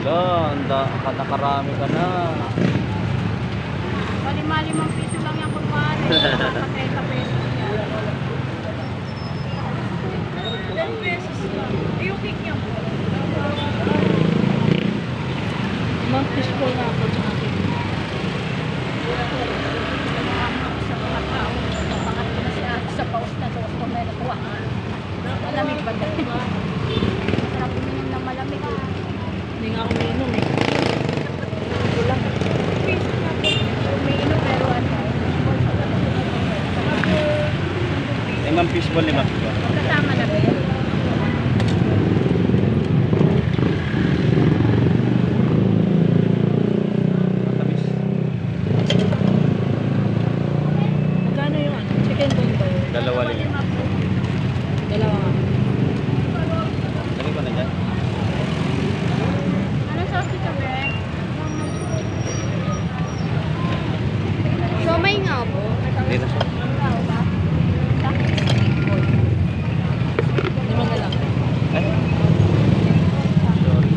Nakarami ka na. Limang piso lang yan kung maaari. 30 pesos yan. 10 pesos lang. Yung cake niya po. Limang piso po na ako sa akin. Sa mga tao. Pangat ko na siya sa paus na doon kung may nakuha. Malamig ba dahil? Masarap uminom ng malamig. Hindi nga ako uminom eh. Ulang. Umiinom pero ano. Limang fishball, limang fishball. Kasama na ba yun? Matamis. Magkano yung ano? Chicken bone ba yun? Dalawa lima. Dalawa nga. Lagi ko na dyan. Ano sauce ito, be? Siomay nga po. Dito siya. Lima na lang. Eh? Sorry.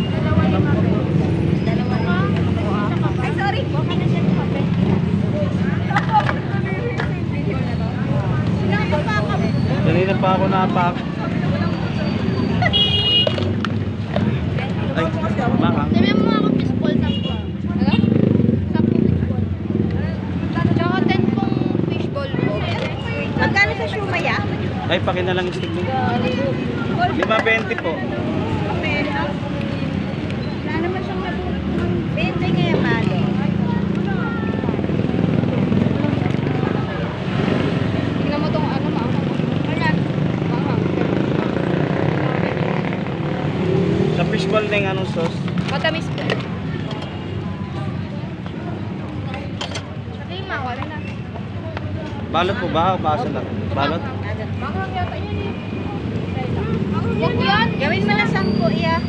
Dalawa lima po. Dalawa lima. Ay, sorry. Okay na siya kape. Sinakot pa ako. Kanina pa ako napak. Ay, maka. Sabi mo ako fishball na po. Ano? 10 fishball. Tsaka 10 pong fishball po. Magkano sa siumaya? Ay, pakin na lang yung stick mo. 5.20 po. Wala naman siyang nabulot ng 20 ngayon, malo. Tingnan mo itong ano, maanghang. Wala. Maanghang. Sa fishball na yung anong sauce. Matamis po. Lima, wala na. Balot po ba? O baso lang? Balot? Maanghang yata yun eh. Huwag yan. Gawin mo na 10 iya.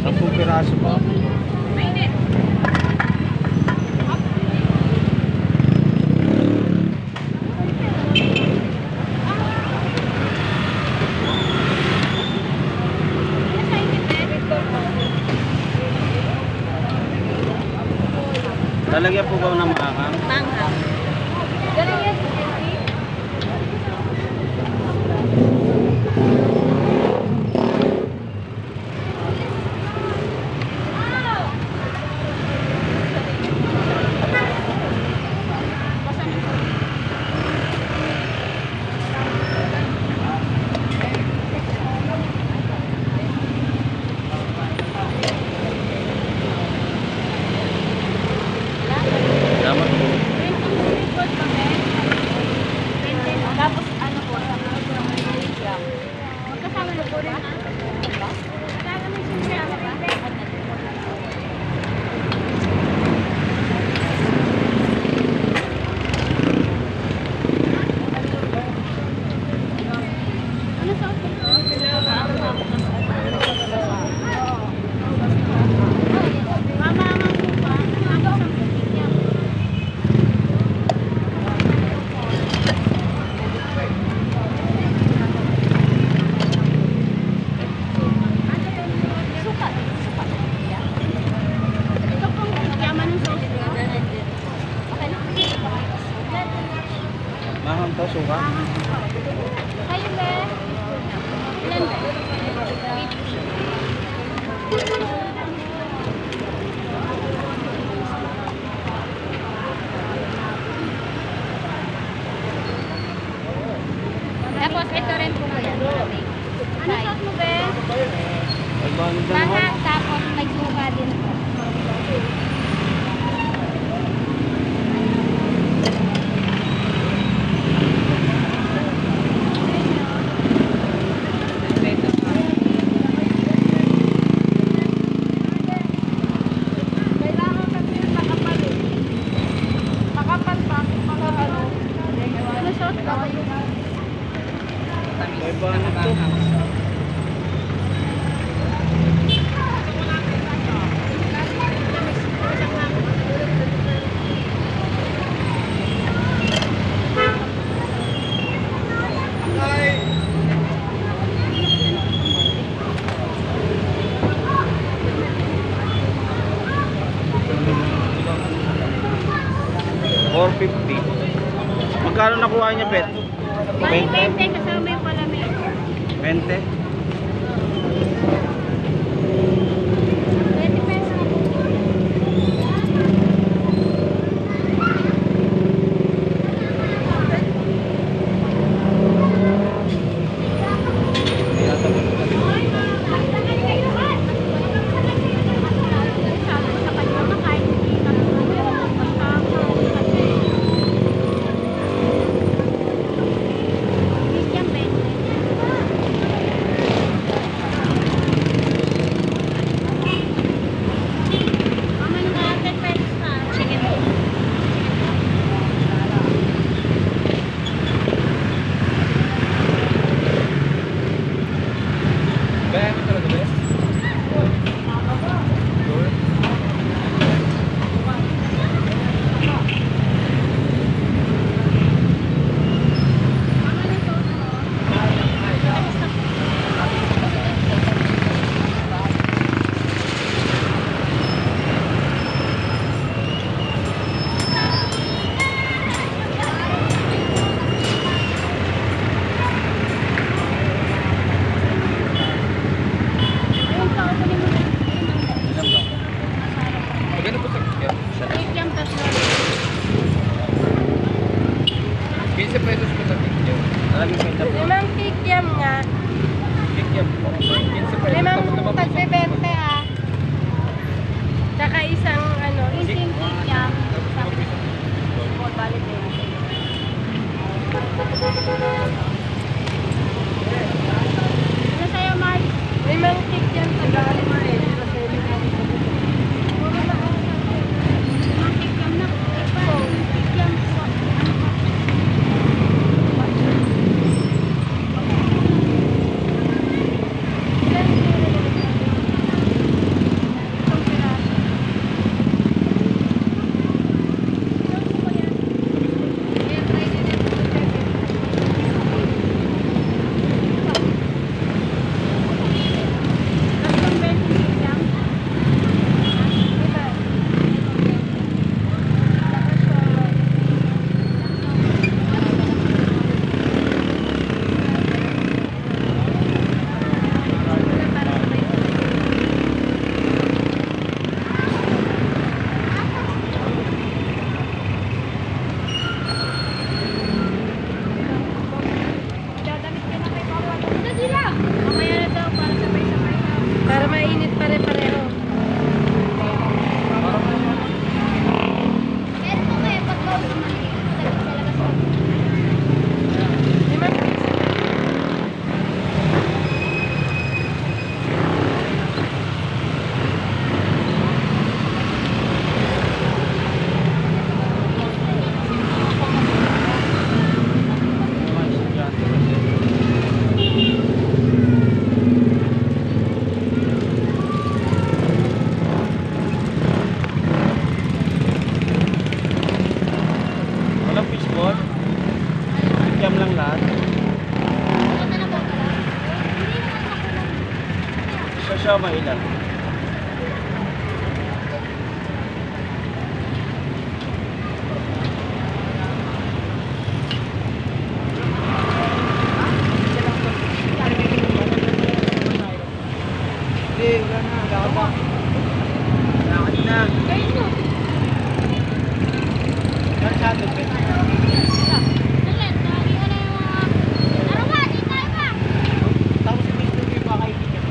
10 piraso po. Mainit. Lalagyan po ba ng maanghang? Manghang. Galing yan. Salamat po. Tapos ano po, magkasama na po rin. Kasama na siya ba? Ano sa Mama, ang pa. Ang niya. Suka. Ito pong yaman ng sauce. Okay na. Maanghang to, suka. Kayo be. Ilan be? Tapos ito rin po ko yan. Ano sauce mo be? Ay, bakit na naman? Mahal, tapos may suka din po. Kailangan kasi yung makapal eh. Makapal pa, mga ano. Ano sauce ba kayo? Ay, bakit to? Ay! hinawakan niya, Bet? Bali 20? 20 kasama yung palamig. 20? 20 pesos na po. Sa kanya na kahit hindi na basta kasi Christian 20. Mama nung 10 pesos na. Sige po. Kaya mo talaga, Bet? Mama nung sauce mo. Ayun pa, kunin mo na. Ilan ba? Magkano po sa kikya? Christian tatlo. 15 pesos po sa kikya. Maraming kwenta po. Limang kikiam nga. Kikya po. 15 pesos. Limang Tapos naman po sa- tagbebente ah. Tsaka isang ano. Ising kikiam. Balik na yan. Ano sa'yo, Mark? Limang kikiam tagal. Puro na ako sa mga kikiam na. Kikiam po. Isang piraso. Ayan, try din yan. Tatlong 20 kikiam. Iba. Dadamit ka na kay Papa. Dali lang. Mamaya na daw para sabay-sabay na. Para mainit pare-pareho. Pero kung kaya pag bawal sa maliit, talaga sa Limang piso. Walang fishball? Kikiam lang lahat. Siya mailan. Hindi, wala na. Lakad na. Lakad na. Kayo mo. Masyado, Bet. Dalit, lagi ka na yung mga... Ano ba? Di tayo ba? Tapos hindi ko yung mga kaibigan.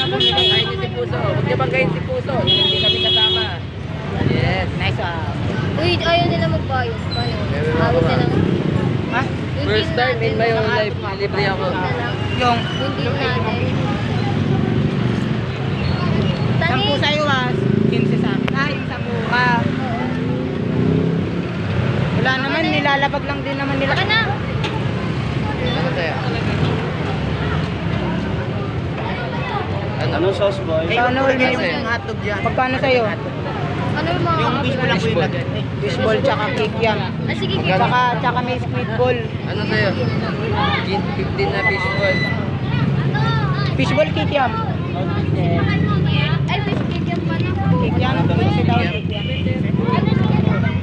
Huwag niyo banggayin si Puso. Hindi kami kasama. Yes. Nice Uy, ayaw nila magbayad. Awit na lang. Ha? First time in my whole life, libre ako. Yung Hindi natin. Sampu sa'yo ah. 15 sa amin. Ah, yung sampu ka. Wala naman, nilalabag lang din naman nila. Baka na. Ano sa'yo? Anong sauce, boy? Ikaw na ulit yung hotdog dyan. Pagkano sa'yo? Ano yung mga Yung fish lang po yung lagyan. Fishball tsaka kikiam. Ah, sige, sige. Tsaka may squid ball. Ano sa'yo? 15 na fishball. Fishball kikiam. Ay, fish cake yan pa na. Kikiam. Kasi daw kikiam.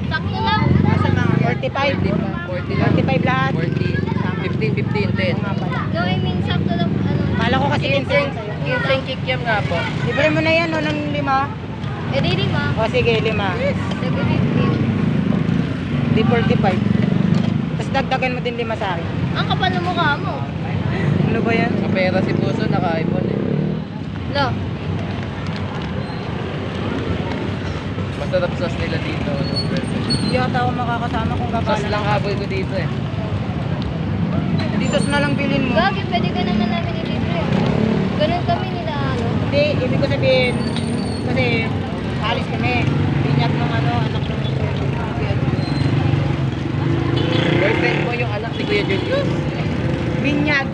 Sakto lang. Nasa mga 45. 40 lang. 45 lahat. 40. 15, 10. Nga pala. No, I mean, sakto lang. Ano? Kala ko kasi 15 Kinseng sa'yo. kikiam nga po. Libre mo na yan, no, ng 5. Eh, di lima. O sige, 5. Sige, 15. Di 45. Tapos dagdagan mo din 5 sa akin. Ang kapal ng mukha mo. Ano ba yan? Kapera si Puso, naka-iPhone eh. Lo. Masarap sauce nila dito. Hindi ata ako makakasama kung Sauce gagana. lang habol ko dito eh. Di sauce na lang bilhin mo. Gagi, pwede ka naman namin ilibre. Ganun kami nila, ano. Hindi, ibig ko sabihin, kasi alis kami. Binyag ng anak ng Boyfriend mo yung anak ni Kuya Julius. Binyag.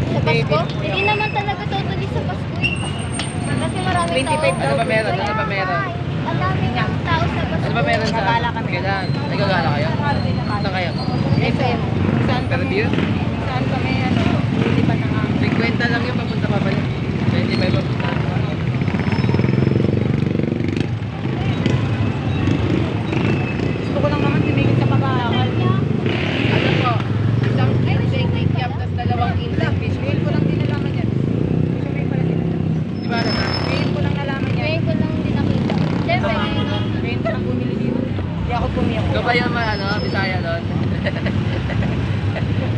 Sa Pasko? Hindi naman talaga totally sa Pasko eh. Kasi maraming 25 tao. Ano ba meron? Ano ba meron? Ang daming tao sa Pasko. Ano ba meron sa... Gagala kami. Kailan? Nagagala kayo? Saan kayo? FM. Saan Pero kami? beer? Saan kami, ano, hindi pa na nga. 50 lang yung papunta pa pala. 25 papunta. Gusto ko lang naman tumigil sa pag-aaral. Ano po? Isang kinseng kikiam tapos dalawang kinseng Ngayon fishball. ko lang din nalaman yan. Gusto mo yung pala din. Di ba alam na? Ngayon ko lang nalaman yan. Ngayon ko lang din nakita. Siyempre, ngayon. Ngayon ko lang bumili dito. Hindi ako pumiyak. Ikaw ba yung ano, Bisaya doon?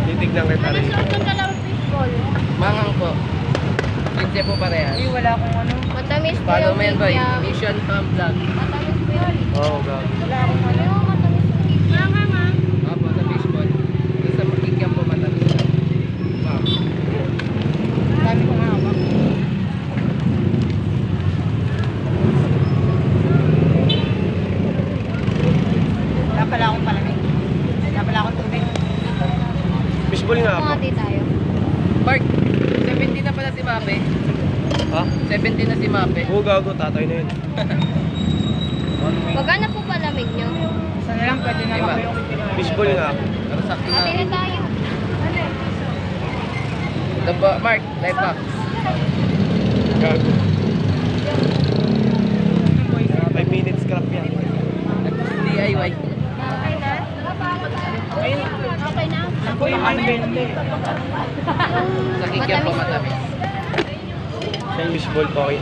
Titignan kita Ano rin. suot ng dalawang fishball? Mangang po. Kinsya po parehas. Uy, wala akong ano. Matamis po Follow yung mo yan boy. kikiam. Mission Farm Vlog. Matamis po yung Oo, gabi. Wala akong ano. Ano, matamis yung kikiam. Opo, sa fishball. Doon sa kikiam po matamis. Wow. Dami kong hawak. Wala pala akong palamig. Wala pala akong tubig. Fishball nga po. Mati tayo. Mark, 70 na pala si Mape. Ha? 70 na si Mape. Oo, gago. Tatay na yun. Magkano po palamig nyo? Isa na lang, pwede na Diba? ako yung Fishball nga po. Pero sakto na. Mati na tayo. Ito po, Mark, life hack. Gago. 5 minutes scrap yan. DIY. Okay na? Okay na? Ako yung may 20. Sa kikiam po matamis. Sa yung fishball po okay.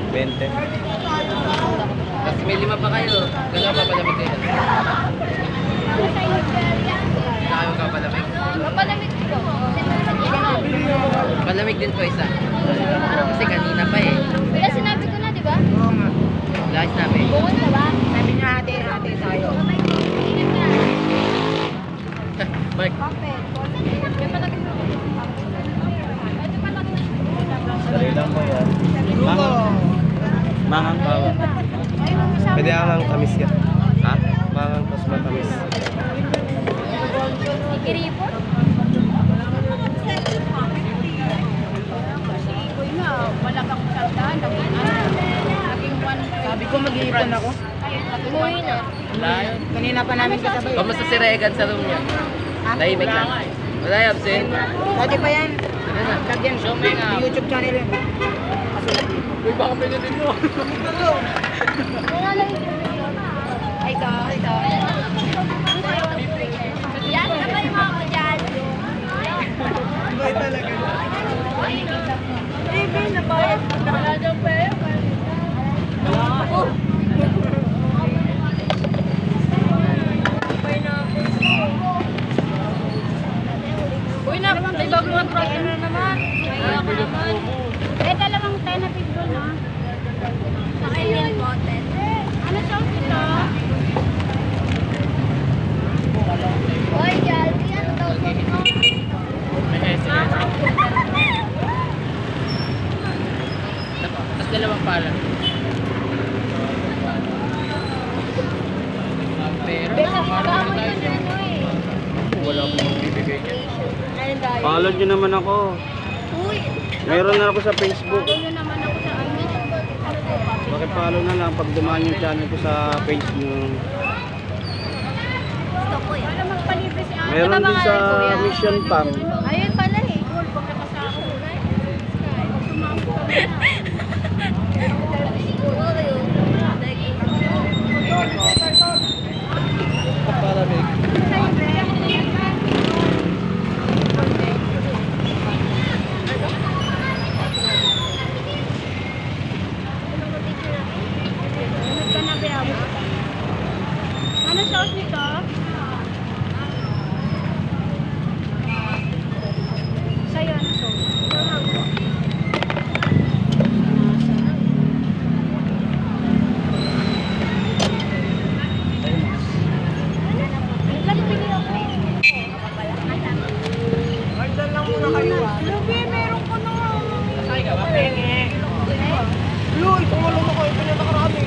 20. Tapos may 5 pa kayo. Gano'n pa palamig kayo. Hindi na kayo magkapalamig. Mapalamig ko. Palamig din po isa. Kasi kanina pa eh. Wala sinabi ko na, di ba? Oo nga. Wala sinabi. Buwan na ba? Sabi niya ate tayo. Ingat na. Mark, Sarili lang po yan. Mangang bawa. Pwede ang tamis ka. Ha? Mangang mas matamis. Ikiripot? Sabi ko mag-iipon ako. Umuwi na. Kanina pa namin kasabay. kamusta si Regan sa room niya? Tahimik lang. Wala yung absent. Dati pa yan. Ano na? Lagyan. May YouTube channel yan. Uy, baka pinutin mo. Wala lang yung Ito. yan, sabay mo ako dyan. Boy talaga. Baby, nabayad. Wala daw pera. Oh. Uy, may bago nga program na naman. Kaya ko naman. Dalawang tayo na pitbull, no? Sa Alien Mountain. Ano siya ito? Hoy, Jalvi, ano daw po mo? Tapos dalawang pala. Pero, Baka mo yun, ano eh. wala akong magbibigay niya. Ayun tayo. Follow nyo naman ako. Uy, Meron na ako sa Facebook. Follow nyo naman ako sa ano. Pakipollow na lang pag dumaan yung channel ko sa page mo. Gusto ko yan. Para magpalibre si Ate. Meron din sa Mission Pam. Ayun pala eh. Gold, pag nakasako. Pag tumawag kami na. Palamig. Ano sauce nito? Sa'yo, ano sauce? Ilan pili ako? Order lang muna kayo ah. Lubi, meron ko na. Ay, ka ba, penge? Lo, ito mo lang ako. Ito niya nakarami.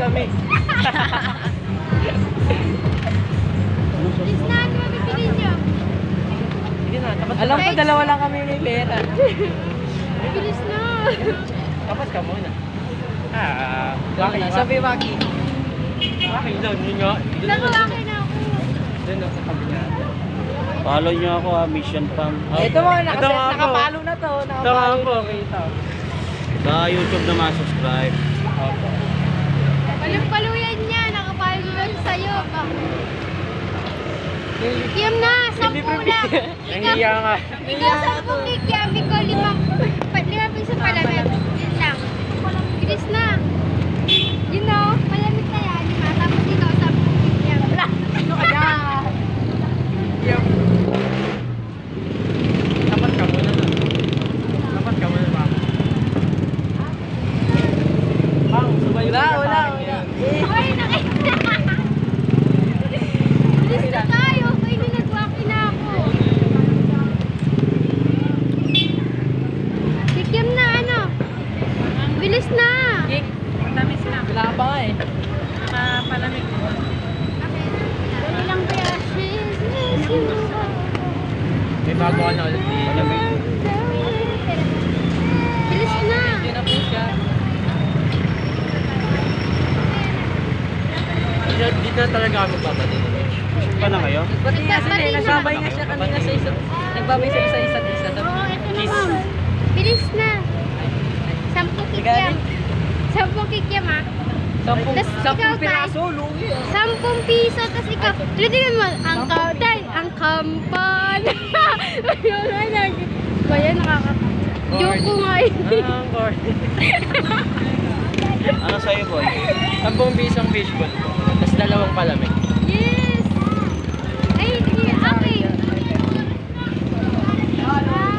palamig. Please na, ano mabibili niyo? Sige na, alam ko dalawa lang kami ni pera. Bilis na. Tapat ka muna. Waki. Sabi Waki. Waki daw, yun nga. Nagawaki na ako. Doon ako sa kabila. Follow nyo ako ha, Mission Pam. Ito mo, nakapalo na to. Ito nga po, kita. Sa YouTube naman, subscribe. Palupaluyan niya, nakapalo na sa'yo. Kikiam na, 10 na. Nahiya nga. Ikaw 10 kikiam, ikaw 5 piso palamig. Yun lang. Bilis na. You know, palamig na yan, di ba? Tapos ikaw 10 kikiam. Ano kaya? Tapat ka muna. Tapat ka muna ba? Wala. Ay, nakita. Bilis na tayo. Ay, nagwaki na ako. Kikiam na, ano? Bilis na. Matamis na. Wala pa nga eh. Palamig. Dali lang kaya. May bago ka na ulit ni Lamig. Bilis na. Hindi na po siya. Hindi na talaga kami babalik. Pa na kayo? Pati nga sila, Nagbabay na. nagsabay nga siya kanina sa isa't nagbabay sa isa't isa. Oo, ito na Kiss. ma'am. Bilis na. 10 kikiam. 10 kikiam ah. Tas ikaw, Tay. Piraso, lugi. 10 piso, tapos ikaw, tingnan mo, ang kauday, ang kampan. Bayan, joke ko nga eh. Ang gourd. Ano sa'yo, boy? 10 pisong fishball. Tapos 2 palamig. Yes! Ay, okay.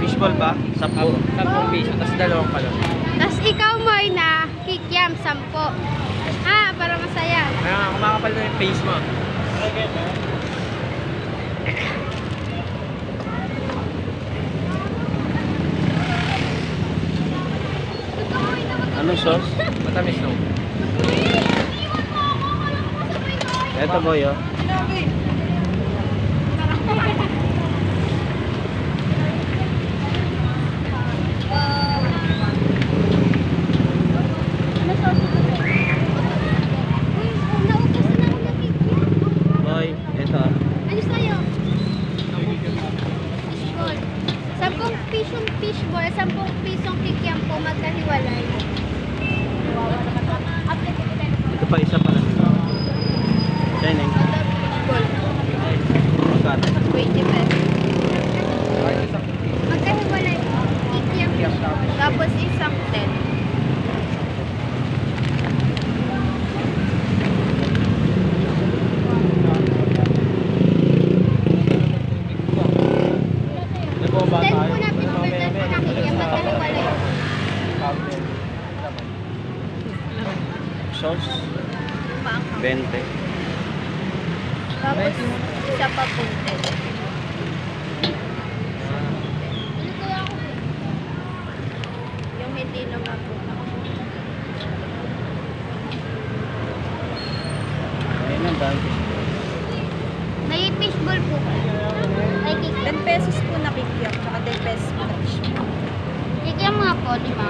Fishball ba? 10. 10 piso, tapos 2 palamig. Tapos ikaw, Moy, na kikiam, 10. Ah, para masaya. Kaya kumakapal na yung face mo. Anong sauce? Matamis no? Eto, boy, oh. Ano sauce ito? Uy, naubos na ako ng kikiam. Boy, eto, ah. Ano sa'yo? Fishball. 10 pisong fishball, 10 pisong kikiam po magkahiwalay. Ito pa, isa pa lang. Shining. Fishball. Magkano? 20 pesos. Magkahiwalay po. Kikiam fishball. Tapos isang 10. Ano po ba 10 tayo? po na pinupil, 10 po na kikiam. Magkahiwalay. Sauce? Paang 20. Tapos isa pa po 10. Ano kaya ako? Yung hindi naman po. Ayun ang dami. May fishball po. Ay, kikiam. 10 pesos po na kikiam, saka 10 pesos po na fishball. Kikiam nga po, di ba?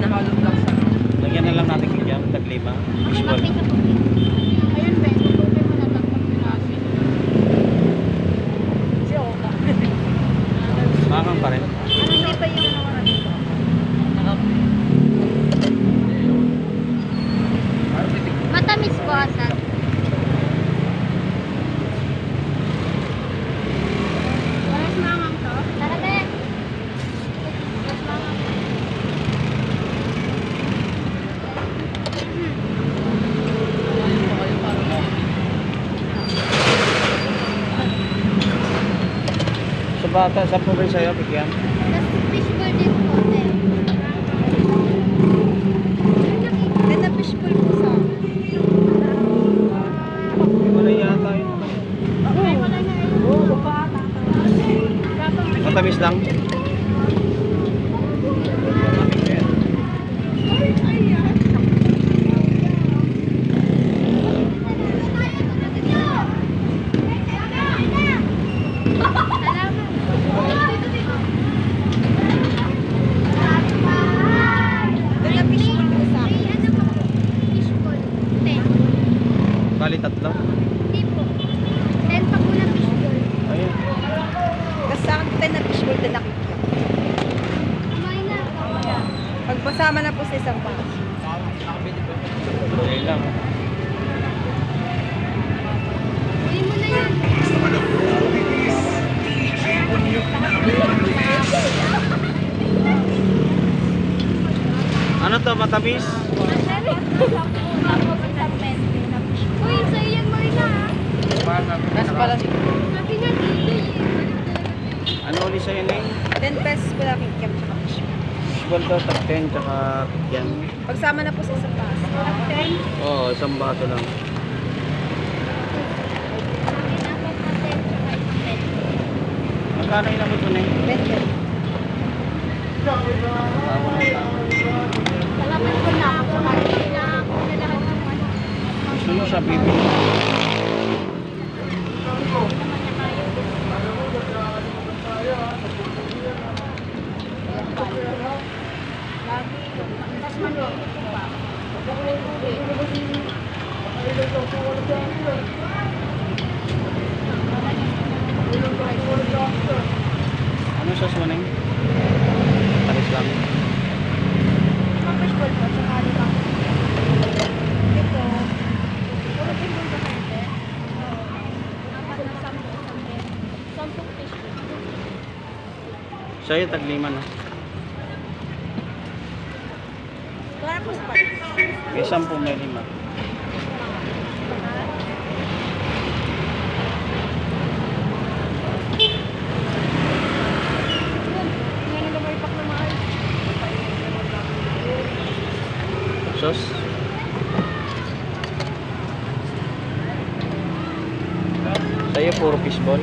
Nakalog lang sa Lagyan na lang natin kikiam, taglima. Fishball. Mapisa po. Ayun, Ben. Tuloy mo na tatlong pinasi. Kasi okay. Makakang pa rin. Hindi pa yung mga dito. Matamis po, asal. Oras mangang to? Tara, Ben. Oras mangang. Sa bata, 10 rin sa'yo, kikiam. Tapos fishball din po, Ben. Then na fishball po sa Wala yata yun. Okay, wala na. Oo, baka Dapat Matamis lang. Doon na fishbowl ko sa akin. Fishball. 10. Bali tatlo. Hindi po. 10 pa po na fishball. Ayun. Tapos sa akin 10 na fishbowl din nakikiyak. Kumain na. Pag masama na po sa isang box. Ayun lang. Uwi mo na yan. Ano to, matamis? Uy, sa'yo yan, Marina. Nasa pala Sabi na dito Ano ulit sa'yo na 10 pesos po nakikiyak tsaka fishbowl. Fishball daw, top 10, tsaka yan. Pagsama na po sa isang box. Oo, isang baso lang. Magkano inabot mo na yun? 10 Salamat ko na ako. Gusto mo siya, bibili. Ano sauce mo na yun? Talis lang. Fishball po, tsaka limang. Ito. Puro fishball ba kayo? Apat na 10 fishball. Sa'yo, tagliman na. Wala po sa box. May 10, may 5. Sauce? Sa'yo, puro fishball.